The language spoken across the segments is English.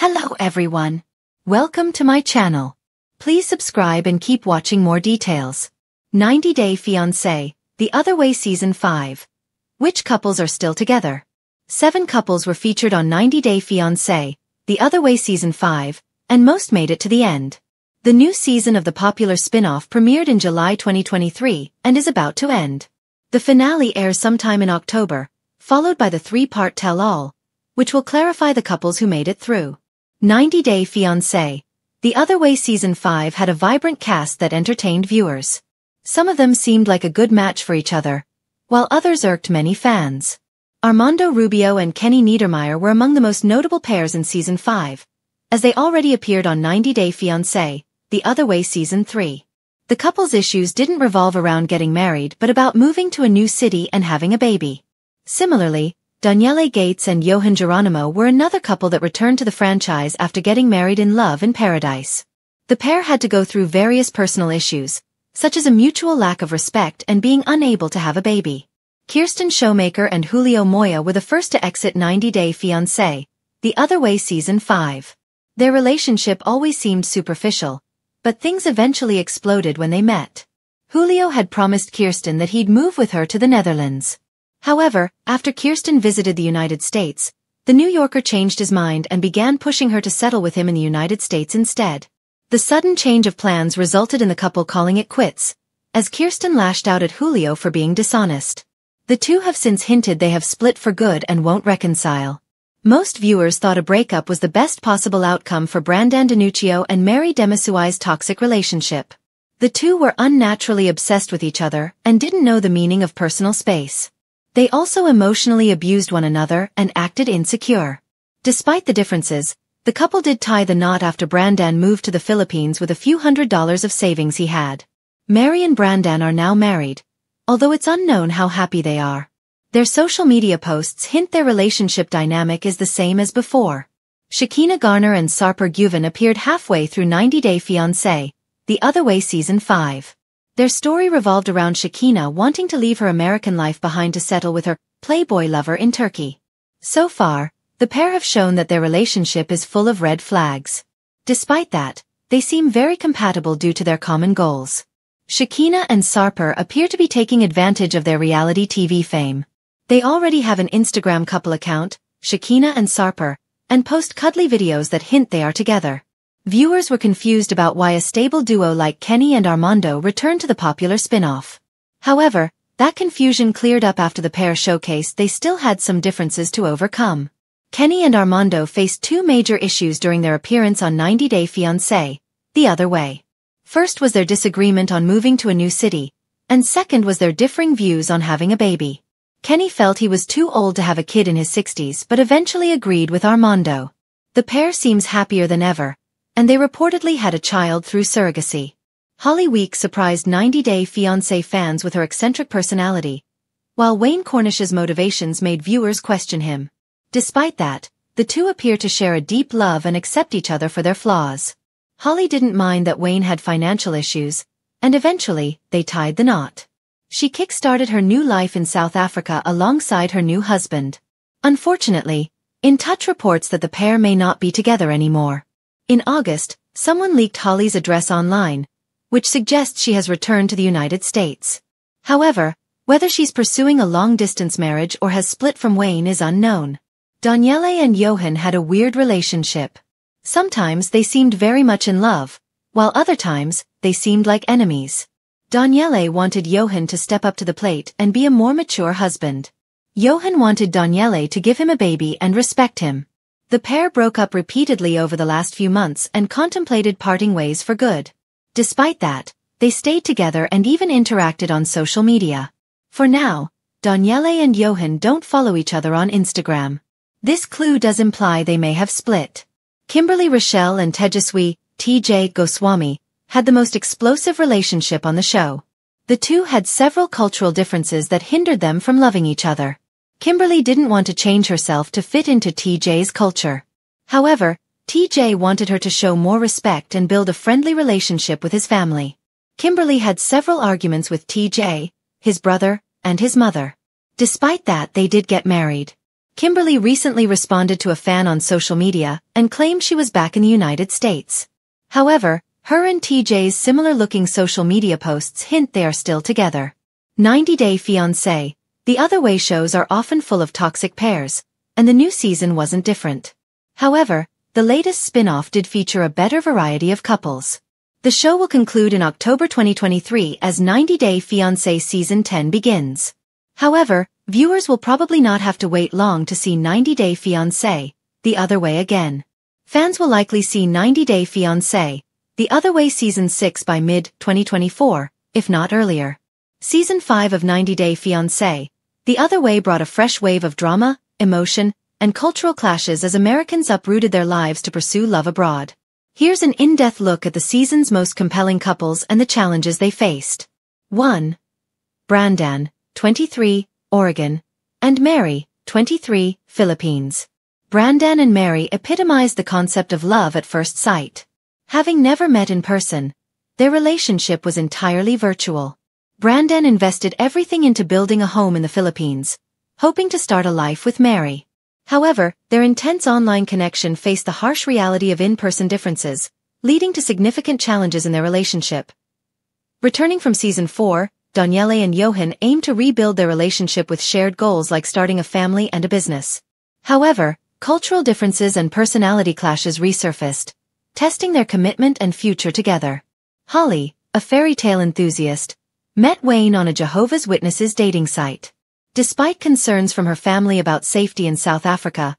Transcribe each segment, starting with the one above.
Hello everyone. Welcome to my channel. Please subscribe and keep watching more details. 90 Day Fiancé, The Other Way Season 5. Which couples are still together? 7 couples were featured on 90 Day Fiancé, The Other Way Season 5, and most made it to the end. The new season of the popular spin-off premiered in July 2023 and is about to end. The finale airs sometime in October, followed by the 3-part tell-all, which will clarify the couples who made it through. 90 Day Fiancé, The Other Way Season 5 had a vibrant cast that entertained viewers. Some of them seemed like a good match for each other, while others irked many fans. Armando Rubio and Kenny Niedermeyer were among the most notable pairs in Season 5, as they already appeared on 90 Day Fiancé, The Other Way Season 3. The couple's issues didn't revolve around getting married but about moving to a new city and having a baby. Similarly, Danielle Gates and Johan Geronimo were another couple that returned to the franchise after getting married in Love in Paradise. The pair had to go through various personal issues, such as a mutual lack of respect and being unable to have a baby. Kirsten Showmaker and Julio Moya were the first to exit 90 Day Fiancé, The Other Way Season 5. Their relationship always seemed superficial, but things eventually exploded when they met. Julio had promised Kirsten that he'd move with her to the Netherlands. However, after Kirsten visited the United States, the New Yorker changed his mind and began pushing her to settle with him in the United States instead. The sudden change of plans resulted in the couple calling it quits, as Kirsten lashed out at Julio for being dishonest. The two have since hinted they have split for good and won't reconcile. Most viewers thought a breakup was the best possible outcome for Brandon Danuccio and Mary Demisuai's toxic relationship. The two were unnaturally obsessed with each other and didn't know the meaning of personal space. They also emotionally abused one another and acted insecure. Despite the differences, the couple did tie the knot after Brandon moved to the Philippines with a few $100s of savings he had. Mary and Brandon are now married, although it's unknown how happy they are. Their social media posts hint their relationship dynamic is the same as before. Shekinah Garner and Sarper Guven appeared halfway through 90 Day Fiancé, The Other Way Season 5. Their story revolved around Shekinah wanting to leave her American life behind to settle with her playboy lover in Turkey. So far, the pair have shown that their relationship is full of red flags. Despite that, they seem very compatible due to their common goals. Shekinah and Sarper appear to be taking advantage of their reality TV fame. They already have an Instagram couple account, Shekinah and Sarper, and post cuddly videos that hint they are together. Viewers were confused about why a stable duo like Kenny and Armando returned to the popular spin-off. However, that confusion cleared up after the pair showcased they still had some differences to overcome. Kenny and Armando faced 2 major issues during their appearance on 90 Day Fiancé, The Other Way. First was their disagreement on moving to a new city, and second was their differing views on having a baby. Kenny felt he was too old to have a kid in his 60s but eventually agreed with Armando. The pair seems happier than ever, and they reportedly had a child through surrogacy. Holly Week surprised 90 Day Fiancé fans with her eccentric personality, while Wayne Cornish's motivations made viewers question him. Despite that, the two appear to share a deep love and accept each other for their flaws. Holly didn't mind that Wayne had financial issues, and eventually, they tied the knot. She kick-started her new life in South Africa alongside her new husband. Unfortunately, In Touch reports that the pair may not be together anymore. In August, someone leaked Holly's address online, which suggests she has returned to the United States. However, whether she's pursuing a long-distance marriage or has split from Wayne is unknown. Danielle and Johan had a weird relationship. Sometimes they seemed very much in love, while other times, they seemed like enemies. Danielle wanted Johan to step up to the plate and be a more mature husband. Johan wanted Danielle to give him a baby and respect him. The pair broke up repeatedly over the last few months and contemplated parting ways for good. Despite that, they stayed together and even interacted on social media. For now, Danielle and Johan don't follow each other on Instagram. This clue does imply they may have split. Kimberly Rochelle and Tejaswi, TJ Goswami, had the most explosive relationship on the show. The two had several cultural differences that hindered them from loving each other. Kimberly didn't want to change herself to fit into TJ's culture. However, TJ wanted her to show more respect and build a friendly relationship with his family. Kimberly had several arguments with TJ, his brother, and his mother. Despite that, they did get married. Kimberly recently responded to a fan on social media and claimed she was back in the United States. However, her and TJ's similar-looking social media posts hint they are still together. 90 Day Fiancé. The Other Way shows are often full of toxic pairs, and the new season wasn't different. However, the latest spin-off did feature a better variety of couples. The show will conclude in October 2023 as 90 Day Fiancé Season 10 begins. However, viewers will probably not have to wait long to see 90 Day Fiancé, The Other Way again. Fans will likely see 90 Day Fiancé, The Other Way Season 6 by mid-2024, if not earlier. Season 5 of 90 Day Fiancé, The Other Way brought a fresh wave of drama, emotion, and cultural clashes as Americans uprooted their lives to pursue love abroad. Here's an in-depth look at the season's most compelling couples and the challenges they faced. 1. Brandon, 23, Oregon, and Mary, 23, Philippines. Brandon and Mary epitomized the concept of love at first sight. Having never met in person, their relationship was entirely virtual. Brandon invested everything into building a home in the Philippines, hoping to start a life with Mary. However, their intense online connection faced the harsh reality of in-person differences, leading to significant challenges in their relationship. Returning from Season 4, Danielle and Johan aimed to rebuild their relationship with shared goals like starting a family and a business. However, cultural differences and personality clashes resurfaced, testing their commitment and future together. Holly, a fairy tale enthusiast, met Wayne on a Jehovah's Witnesses dating site. Despite concerns from her family about safety in South Africa,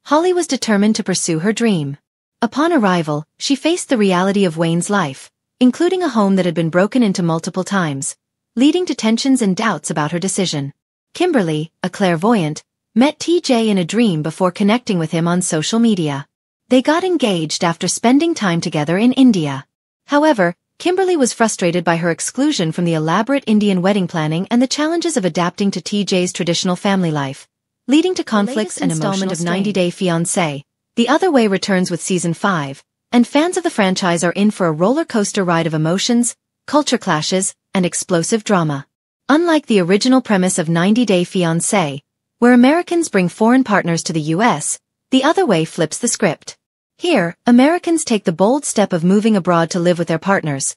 Holly was determined to pursue her dream. Upon arrival, she faced the reality of Wayne's life, including a home that had been broken into multiple times, leading to tensions and doubts about her decision. Kimberly, a clairvoyant, met TJ in a dream before connecting with him on social media. They got engaged after spending time together in India. However, Kimberly was frustrated by her exclusion from the elaborate Indian wedding planning and the challenges of adapting to TJ's traditional family life, leading to conflicts and emotional of 90 Day Fiancé. The Other Way returns with Season 5, and fans of the franchise are in for a roller coaster ride of emotions, culture clashes, and explosive drama. Unlike the original premise of 90 Day Fiancé, where Americans bring foreign partners to the US, The Other Way flips the script. Here, Americans take the bold step of moving abroad to live with their partners,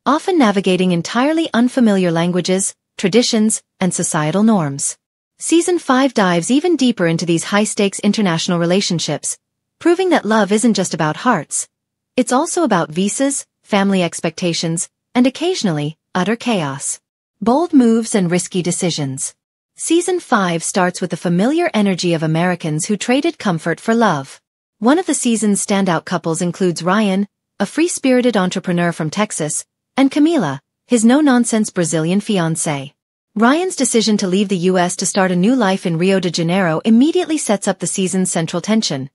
often navigating entirely unfamiliar languages, traditions, and societal norms. Season 5 dives even deeper into these high-stakes international relationships, proving that love isn't just about hearts. It's also about visas, family expectations, and occasionally, utter chaos. Bold moves and risky decisions. Season 5 starts with the familiar energy of Americans who traded comfort for love. One of the season's standout couples includes Ryan, a free-spirited entrepreneur from Texas, and Camila, his no-nonsense Brazilian fiancé. Ryan's decision to leave the U.S. to start a new life in Rio de Janeiro immediately sets up the season's central tension.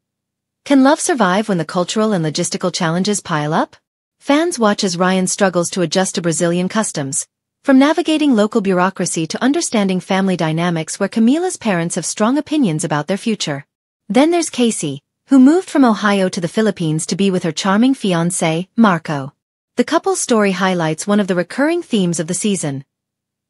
Can love survive when the cultural and logistical challenges pile up? Fans watch as Ryan struggles to adjust to Brazilian customs, from navigating local bureaucracy to understanding family dynamics where Camila's parents have strong opinions about their future. Then there's Casey, who moved from Ohio to the Philippines to be with her charming fiancé, Marco. The couple's story highlights one of the recurring themes of the season: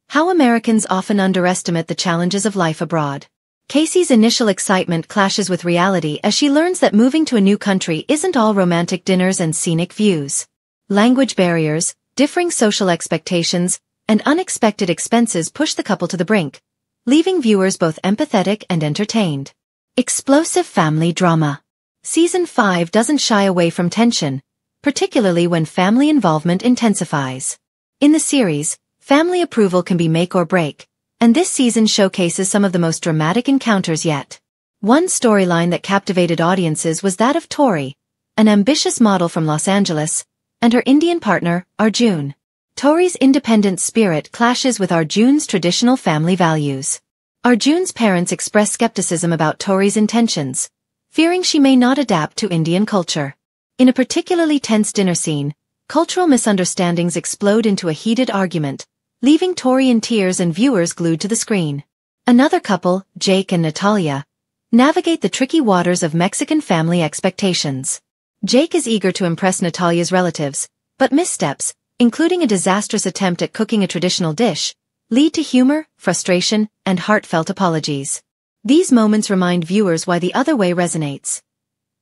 how Americans often underestimate the challenges of life abroad. Casey's initial excitement clashes with reality as she learns that moving to a new country isn't all romantic dinners and scenic views. Language barriers, differing social expectations, and unexpected expenses push the couple to the brink, leaving viewers both empathetic and entertained. Explosive family drama. Season 5 doesn't shy away from tension, particularly when family involvement intensifies. In the series, family approval can be make or break, and this season showcases some of the most dramatic encounters yet. One storyline that captivated audiences was that of Tori, an ambitious model from Los Angeles, and her Indian partner, Arjun. Tori's independent spirit clashes with Arjun's traditional family values. Arjun's parents express skepticism about Tori's intentions, fearing she may not adapt to Indian culture. In a particularly tense dinner scene, cultural misunderstandings explode into a heated argument, leaving Tori in tears and viewers glued to the screen. Another couple, Jake and Natalia, navigate the tricky waters of Mexican family expectations. Jake is eager to impress Natalia's relatives, but missteps, including a disastrous attempt at cooking a traditional dish, lead to humor, frustration, and heartfelt apologies. These moments remind viewers why The Other Way resonates.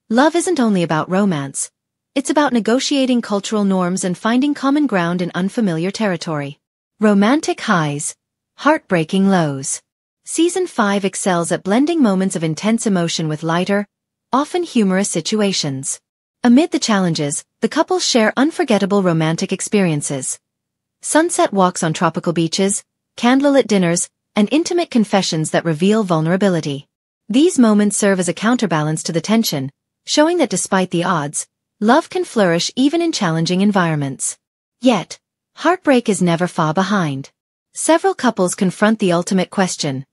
Love isn't only about romance. It's about negotiating cultural norms and finding common ground in unfamiliar territory. Romantic highs, heartbreaking lows. Season 5 excels at blending moments of intense emotion with lighter, often humorous situations. Amid the challenges, the couples share unforgettable romantic experiences. Sunset walks on tropical beaches, candlelit dinners, and intimate confessions that reveal vulnerability. These moments serve as a counterbalance to the tension, showing that despite the odds, love can flourish even in challenging environments. Yet, heartbreak is never far behind. Several couples confront the ultimate question.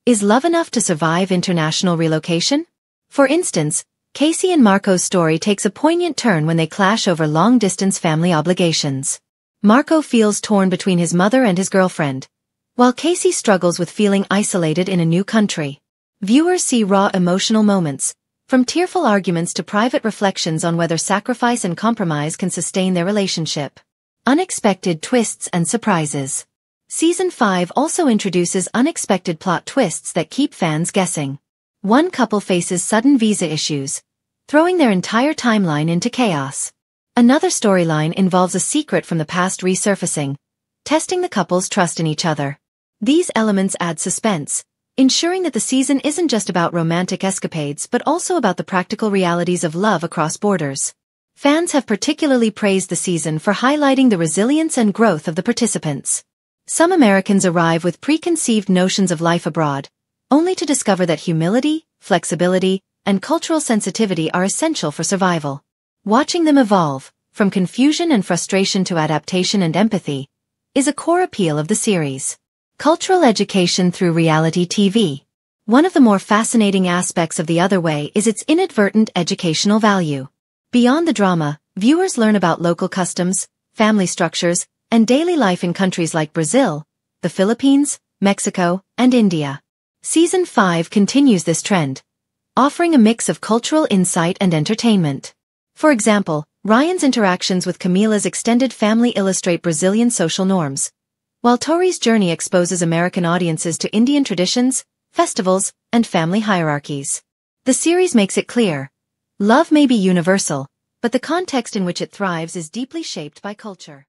Is love enough to survive international relocation? For instance, Casey and Marco's story takes a poignant turn when they clash over long-distance family obligations. Marco feels torn between his mother and his girlfriend, while Casey struggles with feeling isolated in a new country. Viewers see raw emotional moments, from tearful arguments to private reflections on whether sacrifice and compromise can sustain their relationship. Unexpected twists and surprises. Season 5 also introduces unexpected plot twists that keep fans guessing. One couple faces sudden visa issues, throwing their entire timeline into chaos. Another storyline involves a secret from the past resurfacing, testing the couple's trust in each other. These elements add suspense, ensuring that the season isn't just about romantic escapades but also about the practical realities of love across borders. Fans have particularly praised the season for highlighting the resilience and growth of the participants. Some Americans arrive with preconceived notions of life abroad, only to discover that humility, flexibility, and cultural sensitivity are essential for survival. Watching them evolve, from confusion and frustration to adaptation and empathy, is a core appeal of the series. Cultural education through reality TV. One of the more fascinating aspects of The Other Way is its inadvertent educational value. Beyond the drama, viewers learn about local customs, family structures, and daily life in countries like Brazil, the Philippines, Mexico, and India. Season 5 continues this trend, offering a mix of cultural insight and entertainment. For example, Ryan's interactions with Camila's extended family illustrate Brazilian social norms, while Tori's journey exposes American audiences to Indian traditions, festivals, and family hierarchies. The series makes it clear, love may be universal, but the context in which it thrives is deeply shaped by culture.